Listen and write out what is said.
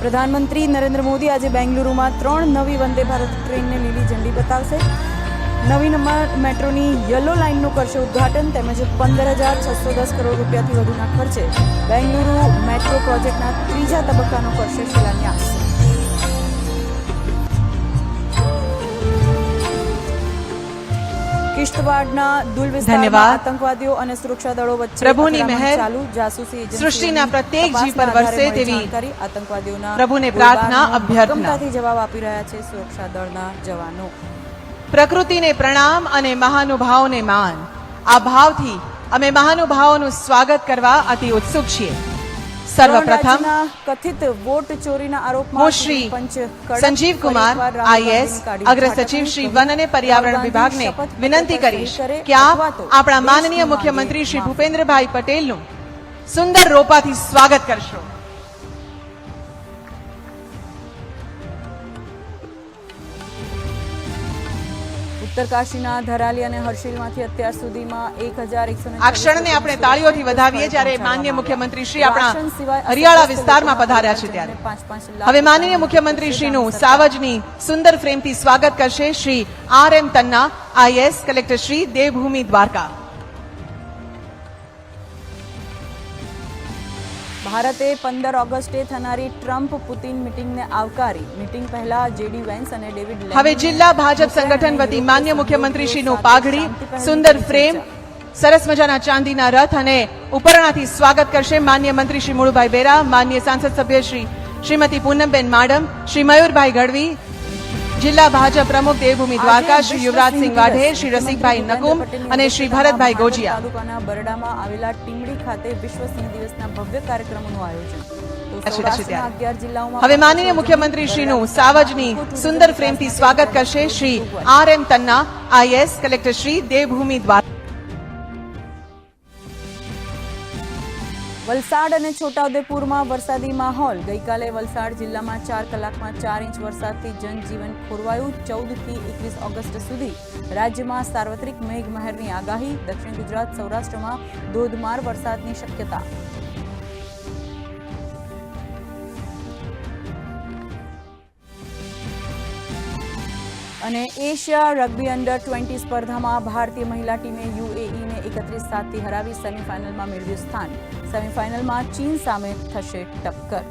પ્રધાનમંત્રી નરેન્દ્ર મોદી આજે બેંગલુરુમાં 3 નવી વંદે ભારત ટ્રેનને લીલી ઝંડી બતાવશે. નવી મેટ્રોની યલો લાઇનનું કરશે ઉદ્ઘાટન. તેમજ 15,610 કરોડ રૂપિયાથી વધુના ખર્ચે બેંગલુરુ મેટ્રો પ્રોજેક્ટના 3જા તબક્કાનો કરશે શિલાન્યાસ. કિશ્તવાડના દુલ વિસ્તારમાં આતંકવાદીઓ અને સુરક્ષા દળો વચ્ચે પ્રભુની મહેર ચાલુ જાસૂસી સૃષ્ટિના પ્રત્યેક જીવ પર વરસે તેવી આતંકવાદીઓના પ્રભુને પ્રાર્થના અભ્યર્થના. જવાબ આપી રહ્યા છે સુરક્ષા દળના જવાનો. પ્રકૃતિને પ્રણામ અને મહાનુભાવોને માન. આ ભાવથી અમે મહાનુભાવોનું સ્વાગત કરવા અતિ ઉત્સુક છીએ. સર્વપ્રથમ કથિત વોટ ચોરીના આરોપમાં હું શ્રી સંજીવ કુમાર આઈએસ અગ્ર સચિવ શ્રી વન અને પર્યાવરણ વિભાગને વિનંતી કરીશ કે આપ આપણા માનનીય મુખ્યમંત્રી શ્રી ભૂપેન્દ્રભાઈ પટેલનું સુંદર રોપાથી સ્વાગત કરશો. ઉત્તરકાશીના ધરાલી અને હર્ષિલમાંથી અત્યાર સુધીમાં 1,100 આ ક્ષણને આપણે તાળીઓથી વધાવીએ જ્યારે માનનીય મુખ્યમંત્રી શ્રી આપણા હરિયાળા વિસ્તારમાં પધાર્યા છે ત્યારે હવે માનનીય મુખ્યમંત્રી શ્રીનું સાવજની સુંદર ફ્રેમથી સ્વાગત કરશે Shri RM Tanna IAS collector Shri Devbhoomi Dwarka. ભારતે 15 ઓગસ્ટે થનારી ટ્રમ્પ પુતિન મીટિંગને આવકારી. મીટિંગ પહેલા જેડી વેન્સ અને ડેવિડ લેની હવે જિલ્લા ભાજપ સંગઠન વતી માન્ય મુખ્યમંત્રી શ્રીનું પાઘડી સુંદર ફ્રેમ સરસ મજાના ચાંદીના રથ અને ઉપરણાથી સ્વાગત કરશે માન્ય મંત્રી શ્રી મુળુભાઈ બેરા, માન્ય સાંસદ સભ્ય શ્રીમતી પૂનમબેન માડમ, શ્રી મયુરભાઈ ગઢવી, જિલ્લા ભાજપ પ્રમુખ દેવભૂમિ દ્વારકા શ્રી યુવરાજસિંહ વાઢેર, શ્રી રસિકભાઈ નકુમ અને શ્રી ભરતભાઈ ગોજિયા. તાલુકાના બરડામાં આવેલા ટીમડી ખાતે વિશ્વ સિંહ દિવસના ભવ્ય કાર્યક્રમોનું આયોજન. હવે માનનીય મુખ્યમંત્રી શ્રીનું સાવજની સુંદર ફ્રેમથી સ્વાગત કરશે Shri RM Tanna IAS collector Shri Devbhoomi Dwarka. Valsad અને છોટાઉદેપુરમાં વરસાદી માહોલ. ગઈકાલે વલસાડ જિલ્લામાં 4 કલાકમાં 4 ઇંચ વરસાદથી જનજીવન ખોરવાયું. 14 થી 21 ઓગસ્ટ સુધી રાજ્યમાં સાર્વત્રિક મેઘમહેરની આગાહી. દક્ષિણ ગુજરાત સૌરાષ્ટ્રમાં ધોધમાર વરસાદની શક્યતા. અને એશિયા રગ્બી અંડર-20 સ્પર્ધામાં ભારતીય મહિલા ટીમે UAEને 31-7થી હરાવી સેમીફાઇનલમાં મેળવ્યું સ્થાન. સેમીફાઇનલમાં ચીન સામે થશે ટક્કર.